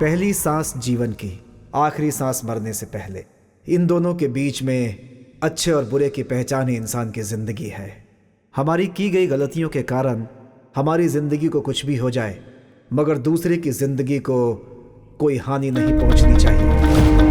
पहली सांस जीवन की, आखिरी सांस मरने से पहले, इन दोनों के बीच में अच्छे और बुरे की पहचान ही इंसान की ज़िंदगी है। हमारी की गई गलतियों के कारण हमारी ज़िंदगी को कुछ भी हो जाए, मगर दूसरे की ज़िंदगी को कोई हानि नहीं पहुंचनी चाहिए।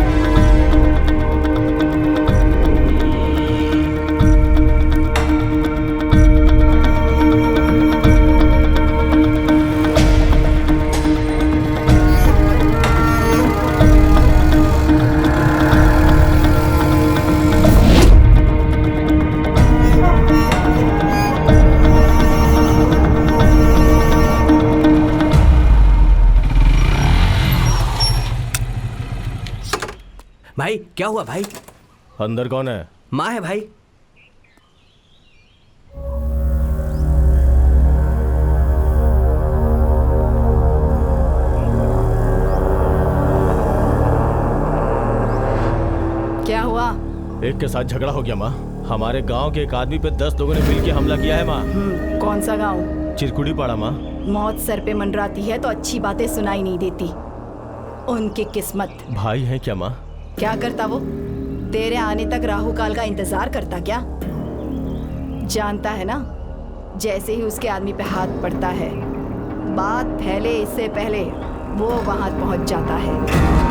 भाई क्या हुआ भाई? अंदर कौन है? माँ है भाई। क्या हुआ? एक के साथ झगड़ा हो गया माँ। हमारे गांव के एक आदमी पे 10 लोगों ने मिलकर हमला किया है माँ। कौन सा गांव? चिरकुड़ी पाड़ा माँ। मौत सर पे मंडराती है तो अच्छी बातें सुनाई नहीं देती। उनकी किस्मत। भाई है क्या माँ? क्या करता वो? तेरे आने तक राहु काल का इंतजार करता क्या? जानता है ना, जैसे ही उसके आदमी पे हाथ पड़ता है, बात फैले इससे पहले वो वहां पहुंच जाता है।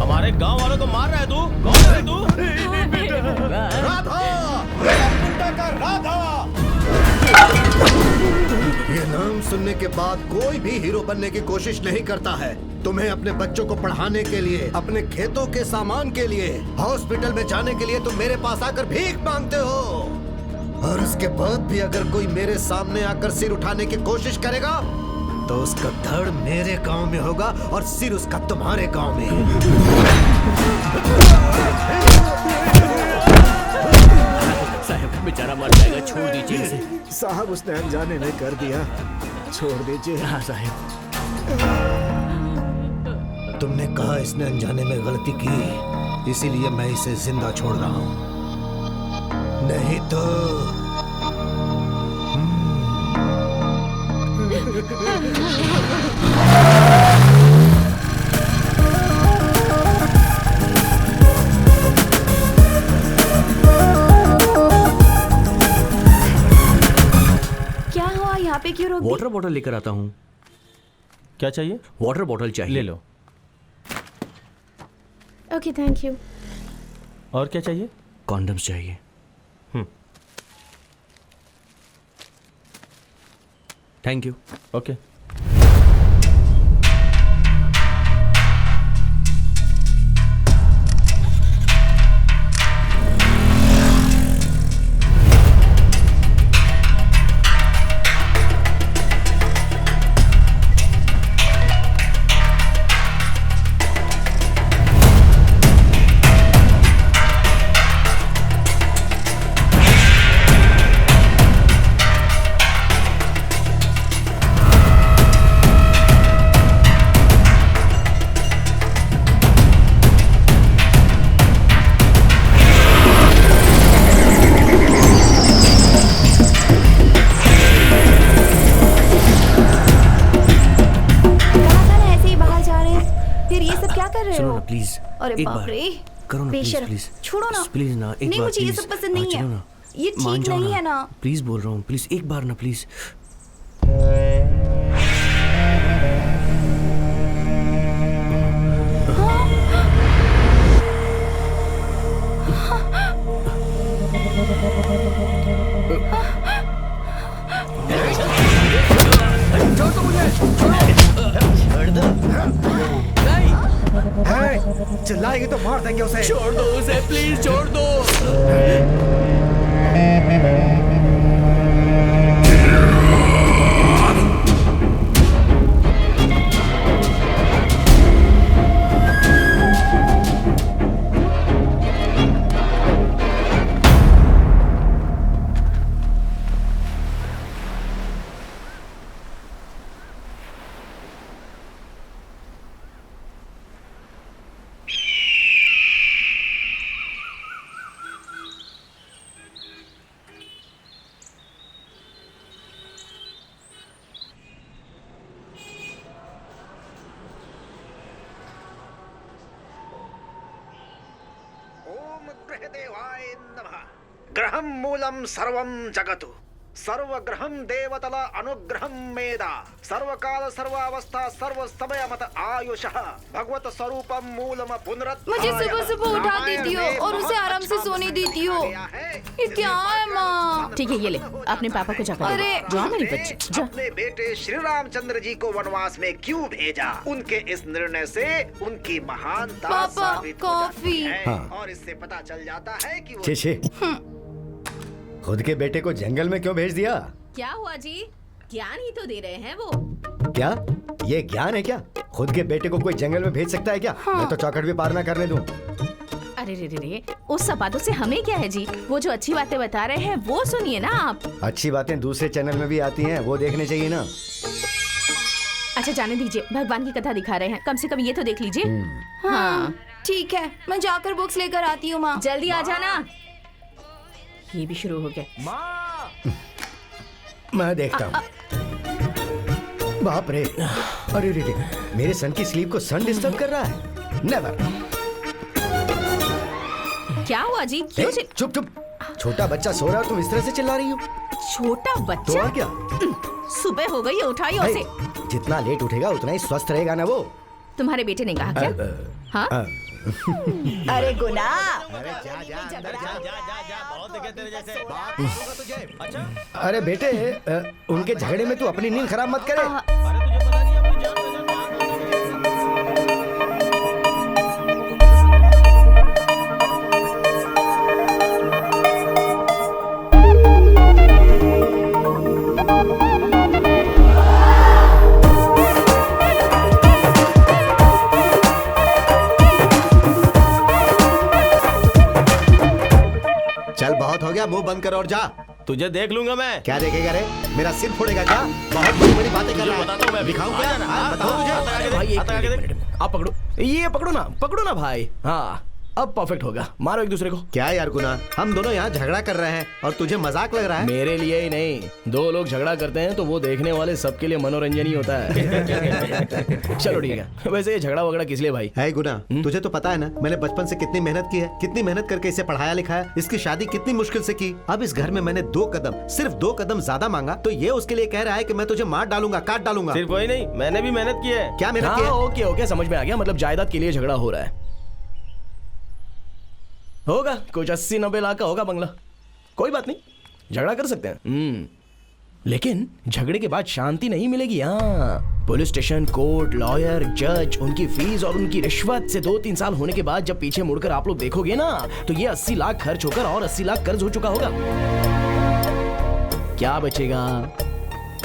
हमारे गांव वालों को मार रहा है तू? कौन है तू? राधा! राधा! ये नाम सुनने के बाद कोई भी हीरो बनने की कोशिश नहीं करता है। तुम्हें अपने बच्चों को पढ़ाने के लिए, अपने खेतों के सामान के लिए, हॉस्पिटल में जाने के लिए तुम मेरे पास आकर भीख मांगते हो। और उसके बाद भी अगर कोई मेरे सामने आकर सिर उठाने की कोशिश करेगा तो उसका धड़ मेरे गांव में होगा और सिर उसका तुम्हारे गांव में। साहब का बेचारा मर जाएगा, छोड़ दीजिए इसे। साहब उसने अनजाने में कर दिया, छोड़ दीजिए। हाँ साहब। तुमने कहा इसने अनजाने में गलती की, इसीलिए मैं इसे जिंदा छोड़ रहा हूं। नहीं तो क्या हुआ? यहाँ पे क्यों रोक दी? वाटर बॉटल लेकर आता हूँ। क्या चाहिए? वाटर बॉटल चाहिए। ले लो। Okay thank you. और क्या चाहिए? कॉन्डम्स चाहिए। Thank you. ओके। प्लीज अरे एक बाप बार रे, करो ना, प्लीज बेशर्म। प्लीज छोड़ो ना। प्लीज ना, एक नहीं, बार मुझे ये प्लीज। सब पसंद नहीं चलो है। ना, ये मान ठीक जाओ नहीं है ना। प्लीज बोल रहा हूँ, प्लीज एक बार ना, प्लीज। चिल्लाएगी तो मार देंगे उसे। छोड़ दो उसे, प्लीज छोड़ दो। ओम ग्रहदेवाय नमः। ग्रहं मूलं सर्वं जगतु, सर्वग्रहं देवतल अनुग्रहं मेदा, सर्वकाल सर्वावस्था सर्व समय मत आयुषः, भगवत स्वरूपम मूलम पुनरत। मुझे सुबह सुबह उठा देती हो और उसे आराम से सोने देती हो। ये क्या है माँ? ठीक है, ये ले अपने पापा को जाकर अरे! जा मेरी बच्ची जा। अपने बेटे श्री रामचंद्र जी को वनवास में क्यों भेजा? उनके इस निर्णय से उनकी महानता पापा, साबित हो जाती कॉफी। है। हाँ। और इससे पता चल जाता है कि वो छे छे, खुद के बेटे को जंगल में क्यों भेज दिया? क्या हुआ जी? ज्ञान ही तो दे रहे हैं वो। क्या ये ज्ञान है क्या? खुद के बेटे को कोई जंगल में भेज सकता है क्या? मैं तो चौखट भी पार ना करने दूं। अरे रे रे रे, उस सब बातों से हमें क्या है जी? वो जो अच्छी बातें बता रहे हैं वो सुनिए ना आप। अच्छी बातें दूसरे चैनल में भी आती हैं, वो देखने चाहिए ना। अच्छा जाने दीजिए, भगवान की कथा दिखा रहे हैं, कम से कम ये तो देख लीजिए। हाँ ठीक है, मैं जाकर बुक्स लेकर आती हूँ माँ। जल्दी आ जाना। ये भी शुरू हो गया। माँ मैं देखता हूँ। बाप रे, अरे रे रे, मेरे सन की स्लीप को सन डिस्टर्ब कर रहा है। नेवर। क्या हुआ जी? क्यों चुप चुप, छोटा बच्चा सो रहा है, तुम इस तरह से चिल्ला रही हो? छोटा तो बच्चा? और क्या? सुबह हो गई, उठाइए हे, उसे। जितना लेट उठेगा उतना ही स्वस्थ रहेगा ना वो। तुम्हारे बेटे ने कहा क्या? हाँ? अरे गुना, अरे बेटे, उनके झगड़े में तू अपनी नींद खराब मत करे। अरे तुझे पता नहीं अपनी जान में जान चल बहुत हो गया, मुंह बंद कर और जा। तुझे देख लूंगा मैं। क्या देखेगा रे? मेरा सिर फोड़ेगा क्या? बहुत बड़ी बड़ी बातें कर रहा है। बताता हूँ मैं, दिखाऊं आ क्या? जाना, हाँ, बताओ हाँ, मुझे। भाई एक मिनट, आप पकड़ो, ये पकड़ो ना भाई। हाँ अब परफेक्ट होगा, मारो एक दूसरे को। क्या यार गुना, हम दोनों यहाँ झगड़ा कर रहे हैं और तुझे मजाक लग रहा है? मेरे लिए ही नहीं, दो लोग झगड़ा करते हैं तो वो देखने वाले सबके लिए मनोरंजन ही होता है। चलो ठीक है, वैसे ये झगड़ा वगड़ा किस लिए भाई? है गुना, तुझे तो पता है ना, मैंने बचपन से कितनी मेहनत की है, कितनी मेहनत करके इसे पढ़ाया लिखाया, इसकी शादी कितनी मुश्किल से की। अब इस घर में मैंने सिर्फ दो कदम ज्यादा मांगा तो ये उसके लिए कह रहा है कि मैं तुझे मार डालूंगा, काट डालूंगा। सिर्फ वही नहीं, मैंने भी मेहनत की है। क्या मेहनत की है? ओके ओके, समझ में आ गया, मतलब जायदाद के लिए झगड़ा हो रहा है। होगा कुछ 80-90 लाख का होगा बंगला, कोई बात नहीं, झगड़ा कर सकते हैं। लेकिन झगड़े के बाद शांति नहीं मिलेगी। यहाँ पुलिस स्टेशन, कोर्ट, लॉयर, जज, उनकी फीस और उनकी रिश्वत से 2-3 साल होने के बाद जब पीछे मुड़कर आप लोग देखोगे ना, तो ये 80 लाख खर्च होकर और 80 लाख कर्ज हो चुका होगा। क्या बचेगा?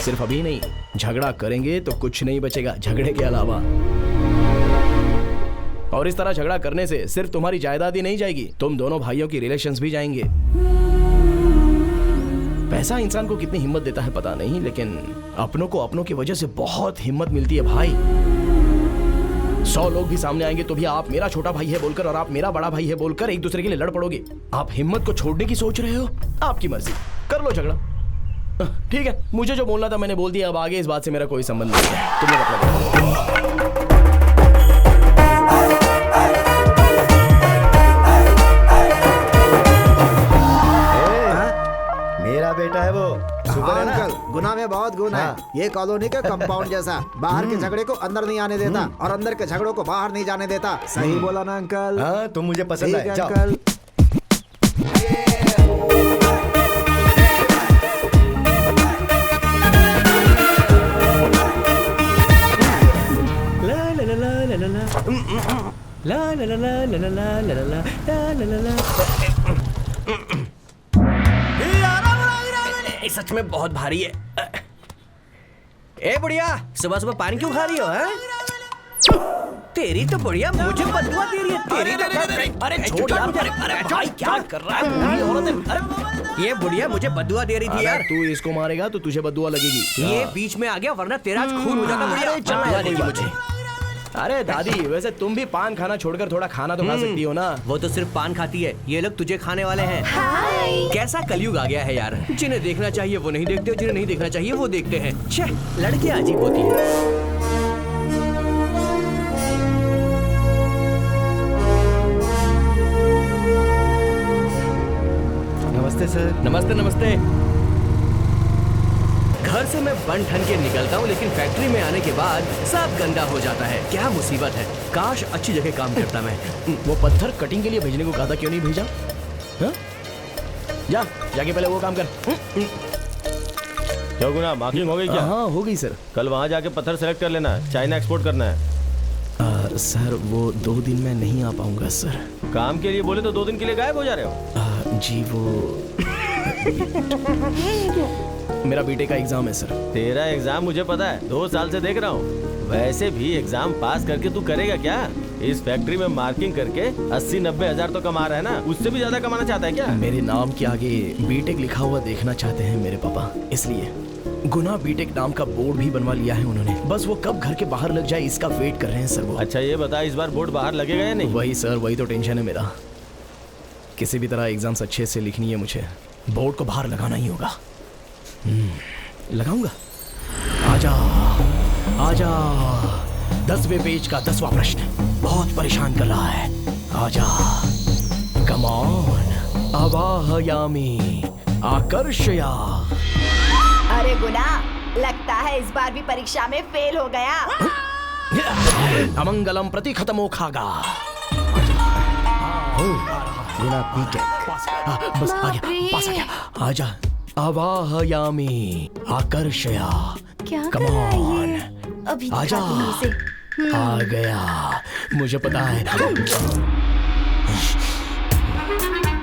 सिर्फ अभी नहीं, झगड़ा करेंगे तो कुछ नहीं बचेगा झगड़े के अलावा। और इस तरह झगड़ा करने से सिर्फ तुम्हारी जायदाद ही नहीं जाएगी, तुम दोनों भाइयों की रिलेशंस भी जाएंगे। पैसा इंसान को कितनी हिम्मत देता है पता नहीं, लेकिन अपनों को अपनों की वजह से बहुत हिम्मत मिलती है भाई। 100 लोग भी सामने आएंगे तो भी आप मेरा छोटा भाई है बोलकर और आप मेरा बड़ा भाई है बोलकर एक दूसरे के लिए लड़ पड़ोगे। आप हिम्मत को छोड़ने की सोच रहे हो, आपकी मर्जी, कर लो झगड़ा। ठीक है, मुझे जो बोलना था मैंने बोल दिया, अब आगे इस बात से मेरा कोई संबंध नहीं है। तुम्हें मतलब मेरा बेटा है वो, शुक्र है ना? अंकल, गुना में बहुत गुण है। हाँ। ये कॉलोनी के कंपाउंड जैसा, बाहर के झगड़े को अंदर नहीं आने देता और अंदर के झगड़ों को बाहर नहीं जाने देता। सही बोला ना अंकल? हाँ, तुम मुझे पसंद ठीक आए, है जाओ। अंकल। ला ला ला ला ला ला ला ला सच में बहुत भारी है। ए बुढ़िया, सुबह सुबह पानी क्यों खा रही हो? तेरी तो बुढ़िया मुझे बदुआ दे रही है। तेरी तो अरे छोड़ यार, अरे भाई क्या कर रहा है? बूढ़ी औरत है। अरे ये बुढ़िया मुझे बदुआ दे रही थी यार। तू इसको मारेगा तो तुझे बदुआ लगेगी। ये बीच में आ गया वरना तेरा आज खून हो जाता। बुढ़िया बदुआ देगी मुझे। अरे दादी, वैसे तुम भी पान खाना छोड़कर थोड़ा खाना तो खा सकती हो ना। वो तो सिर्फ पान खाती है, ये लोग तुझे खाने वाले हैं। कैसा कलयुग आ गया है यार। जिन्हें देखना चाहिए वो नहीं देखते, जिन्हें नहीं देखना चाहिए वो देखते हैं। छे, लड़कियां अजीब होती हैं। नमस्ते सर। नमस्ते नमस्ते। घर से मैं बन ठन के निकलता हूँ, लेकिन फैक्ट्री में आने के बाद सब गंदा हो जाता है। क्या मुसीबत है। काश अच्छी जगह काम करता मैं। वो पत्थर कटिंग के लिए भेजने को कहा था, क्यों नहीं भेजा? हाँ? जाके पहले वो काम कर। क्या गुना, मार्किंग हो गई क्या? हाँ हो गई सर। कल वहाँ जाके पत्थर सेलेक्ट कर लेना, चाइना एक्सपोर्ट करना है। सर वो 2 दिन में नहीं आ पाऊंगा सर। काम के लिए बोले तो 2 दिन के लिए गायब हो जा रहे हो? जी वो मेरा बीटेक का एग्जाम है सर। तेरा एग्जाम मुझे पता है, 2 साल से देख रहा हूँ। वैसे भी एग्जाम पास करके तू करेगा क्या? इस फैक्ट्री में मार्किंग करके 80-90 हजार तो कमा रहा है ना, उससे भी ज्यादा कमाना चाहता है क्या? मेरे नाम के आगे बीटेक लिखा हुआ देखना चाहते हैं मेरे पापा, इसलिए गुना बीटेक नाम का बोर्ड भी बनवा लिया है उन्होंने। बस वो कब घर के बाहर लग जाए इसका वेट कर रहे हैं सर वो। अच्छा ये बता, इस बार बोर्ड बाहर लगेगा या नहीं? वही सर, वही तो टेंशन है मेरा। किसी भी तरह एग्जाम्स अच्छे से लिखनी है मुझे, बोर्ड को बाहर लगाना ही होगा। लगाऊंगा। आजा आजा, 10वें पेज का 10वां प्रश्न बहुत परेशान कर रहा है। आजा, कम ऑन, आवाहयामी आकर्षया। अरे गुना, लगता है इस बार भी परीक्षा में फेल हो गया। अमंगलम प्रति खत्मो खागा। गुना बीटेक। बस आ गया, पास आ गया। आजा, आवाहयामी आकर्षया। क्या Come कर रहा है on. ये? अभी आजा। दिखाती हूँ इसे। आ गया, मुझे पता है।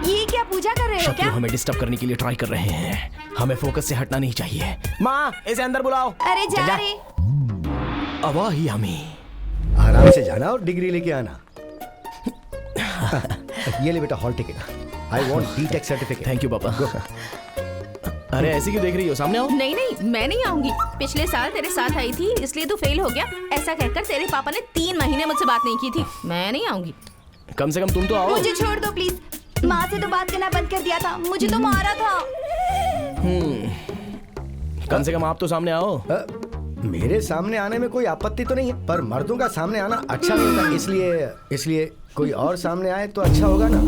ये क्या पूजा कर रहे हो शत्रु क्या? हमें डिस्टर्ब करने के लिए ट्राई कर रहे हैं, हमें फोकस से हटना नहीं चाहिए। माँ, इसे अंदर बुलाओ। अरे जा रे। आवाहयामी। आराम से जाना और डिग्री लेके आना। ये ले बेटा hall ticket. I want BTech certificate. Thank you पापा। अरे ऐसी क्यों देख रही हो, सामने आओ। नहीं नहीं, मैं नहीं आऊंगी। पिछले साल तेरे साथ आई थी इसलिए तू फेल हो गया। ऐसा कहकर तेरे पापा ने 3 महीने मुझसे बात नहीं की थी। मैं नहीं आऊंगी। कम से कम तुम तो आओ। मुझे छोड़ दो प्लीज। माँ से तो बात करना बंद कर दिया था, मुझे तो मारा था। कम से कम आप तो सामने आओ। मेरे सामने आने में कोई आपत्ति तो नहीं है, पर मर्दों का सामने आना अच्छा नहीं होता, इसलिए कोई और सामने आए तो अच्छा होगा ना।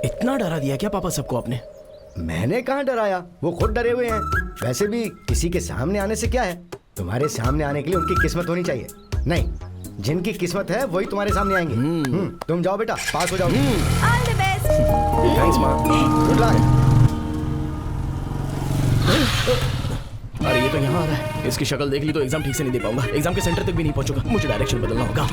इतना डरा दिया क्या पापा सबको आपने? मैंने कहाँ डराया, वो खुद डरे हुए हैं। वैसे भी किसी के सामने आने से क्या है, तुम्हारे सामने आने के लिए उनकी किस्मत होनी चाहिए। नहीं, जिनकी किस्मत है वही तुम्हारे सामने आएंगे। तुम जाओ बेटा, पास हो जाओ। All the best. थैंक्स माँ। Good luck. अरे ये तो यहाँ आ रहा है, इसकी शक्ल देख ली तो एग्जाम ठीक से नहीं दे पाऊंगा। एग्जाम के सेंटर तक भी नहीं पहुंचूंगा, मुझे डायरेक्शन बदलना होगा।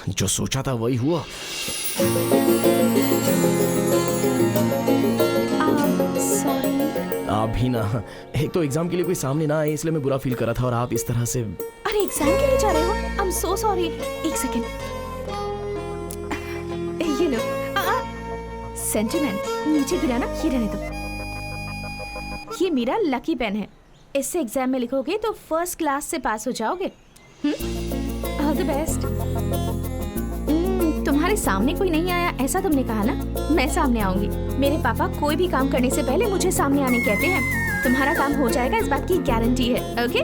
जो सोचा था वही हुआ। सॉरी। आप भी ना, एक तो एग्जाम के लिए कोई सामने ना आए इसलिए मैं बुरा फील कर रहा था, और आप इस तरह से। अरे एग्जाम के लिए जा रहे हो? I am so sorry. एक सेकेंड, ये लो। सेंटिमेंट नीचे गिरा ना, ये रहने दो। ये मेरा लकी पेन है, इससे एग्जाम में लिखोगे तो फर्स्ट क्लास से पास हो जाओगे। All the best. तुम्हारे सामने कोई नहीं आया ऐसा तुमने कहा ना, मैं सामने आऊंगी। मेरे पापा कोई भी काम करने से पहले मुझे सामने आने कहते हैं। तुम्हारा काम हो जाएगा, इस बात की गारंटी है। ओके